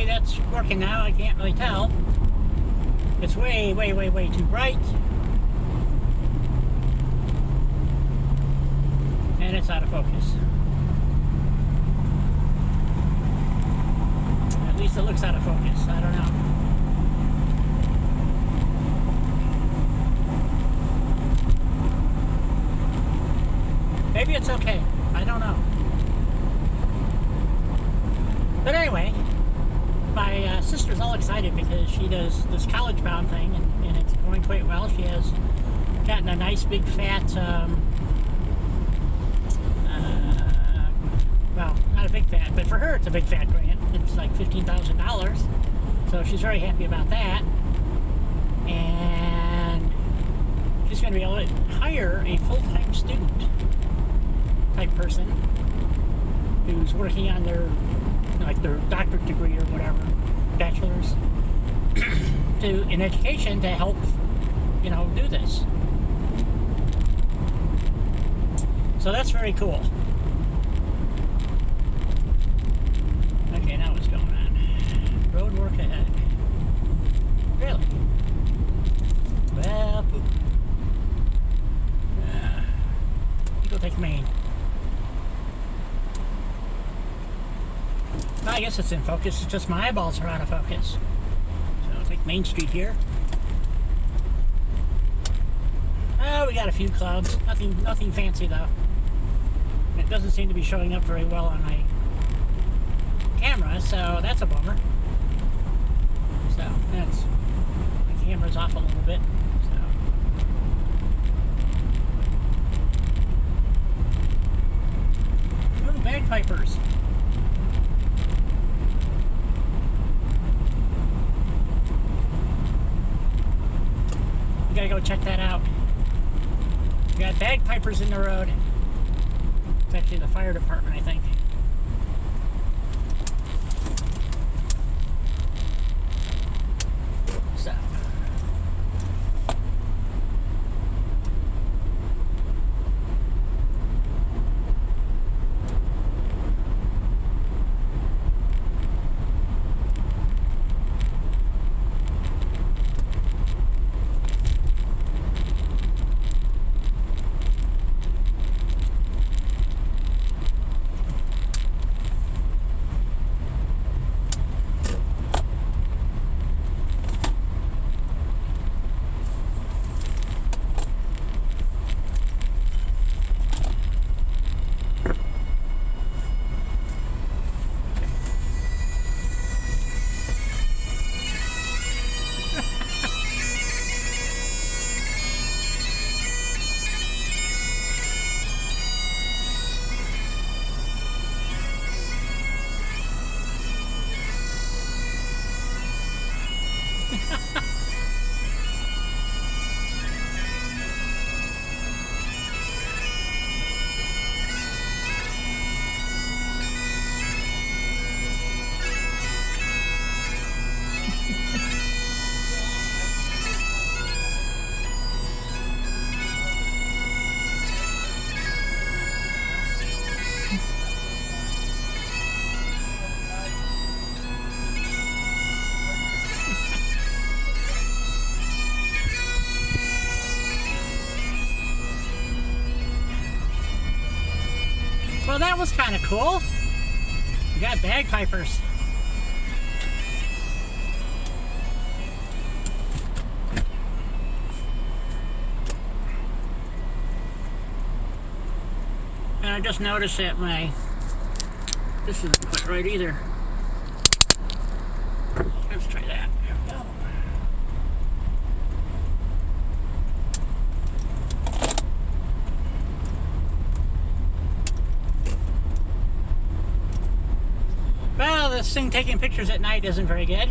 hopefully that's working now. I can't really tell. It's way, way, way, way too bright. And it's out of focus. At least it looks out of focus. I don't know. Maybe it's okay. I don't know. But anyway, my sister's all excited because she does this college-bound thing, and it's going quite well. She has gotten a nice big fat, well, not a big fat, but for her it's a big fat grant. It's like $15,000, so she's very happy about that. And she's going to be able to hire a full-time student type person who's working on their doctorate degree or whatever, bachelor's, in education to help, do this. So that's very cool. Okay, now what's going on? Road work ahead. Really? Well, poop. You go take Maine. Well, I guess it's in focus. It's just my eyeballs are out of focus. So I'll take Main Street here. Oh, we got a few clouds. Nothing fancy though. It doesn't seem to be showing up very well on my camera, so that's a bummer. So that's my camera's off a little bit. So. Ooh, bagpipers. We gotta go check that out. We got bagpipers in the road. It's actually the fire department, I think. So. Well, that was kind of cool. We got bagpipers. And I just noticed that this isn't quite right either. Let's try that. There we go. Well, this thing taking pictures at night isn't very good.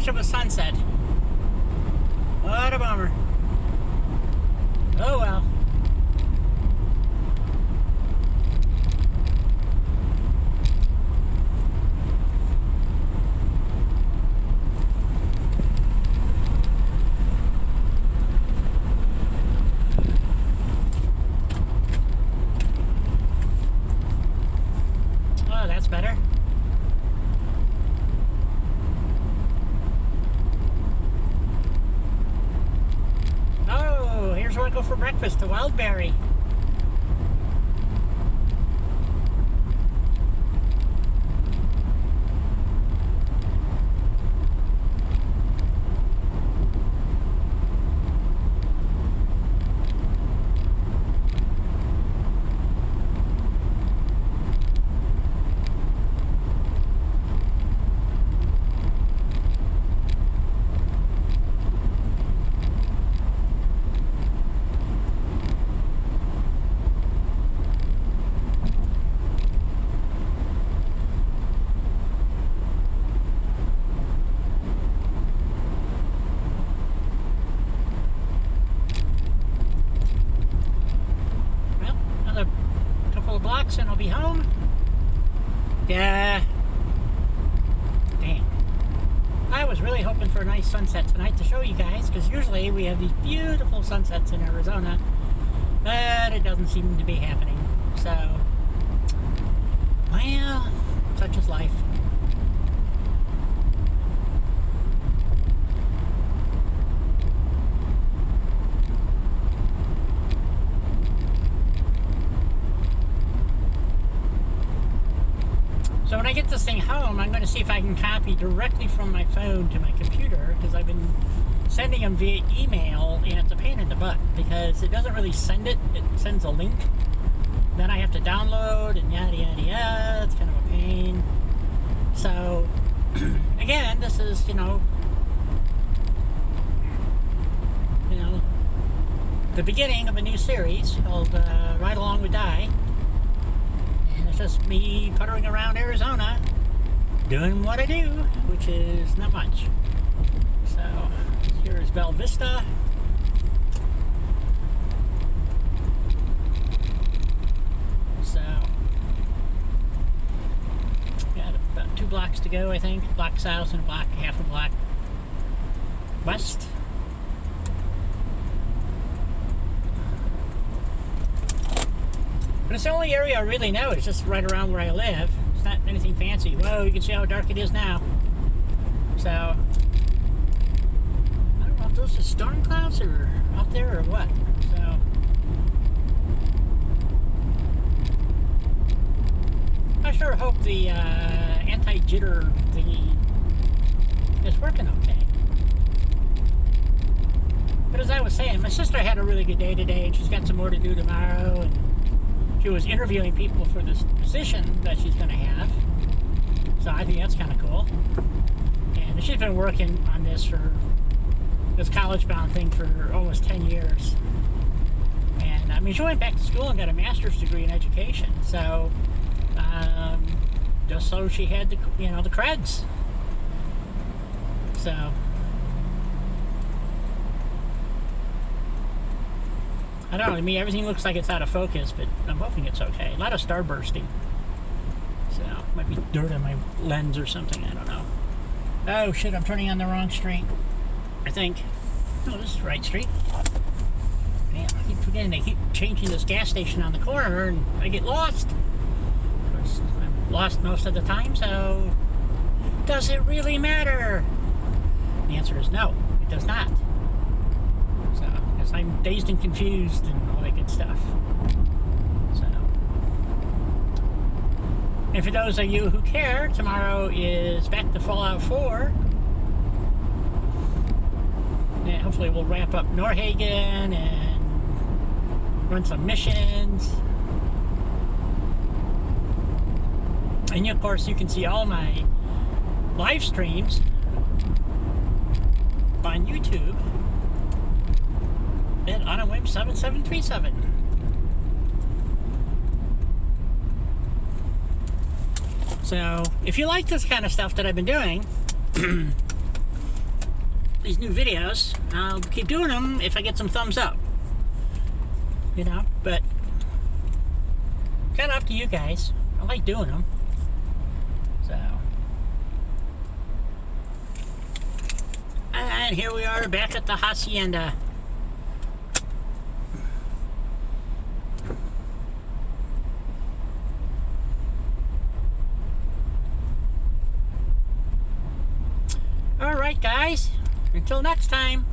much of a sunset. What a bummer. Oh well. Oh, that's better. Oh, here's where I go for breakfast, the Wildberry. Blocks and I'll be home. Yeah. Damn. I was really hoping for a nice sunset tonight to show you guys, because usually we have these beautiful sunsets in Arizona, but it doesn't seem to be happening. So, well, such is life. So when I get this thing home, I'm going to see if I can copy directly from my phone to my computer, because I've been sending them via email, and it's a pain in the butt because it doesn't really send it. It sends a link. Then I have to download and yada yada yada. It's kind of a pain. So again, this is, you know, the beginning of a new series called Ride Along with Di. It's just me puttering around Arizona, doing what I do, which is not much. So, here's Bella Vista. So, got about 2 blocks to go, I think. Block south and half a block west. But it's the only area I really know. It's just right around where I live. It's not anything fancy. Whoa, you can see how dark it is now. So, I don't know if those are storm clouds or out there or what. So, I sure hope the anti-jitter thingy is working okay. But as I was saying, my sister had a really good day today, and she's got some more to do tomorrow. And she was interviewing people for this position that she's going to have. So I think that's kind of cool. And she's been working on this college-bound thing for almost 10 years. And I mean, she went back to school and got a master's degree in education. So, just so she had the creds. So, I don't know, to me everything looks like it's out of focus, but I'm hoping it's okay. A lot of starbursting. So, might be dirt on my lens or something, I don't know. Oh shit, I'm turning on the wrong street. I think. No, this is the right street. Man, I keep forgetting they keep changing this gas station on the corner and I get lost. Of course, I'm lost most of the time, so does it really matter? The answer is no, it does not. So, because I'm dazed and confused and all that good stuff. So, and for those of you who care, tomorrow is back to Fallout 4. And hopefully we'll wrap up Norhagen and run some missions. And of course you can see all my live streams on YouTube at AutoWim7737. So if you like this kind of stuff that I've been doing, these new videos. I'll keep doing them if I get some thumbs up. You know, but kind of up to you guys. I like doing them. So. And here we are back at the hacienda. Alright guys, until next time.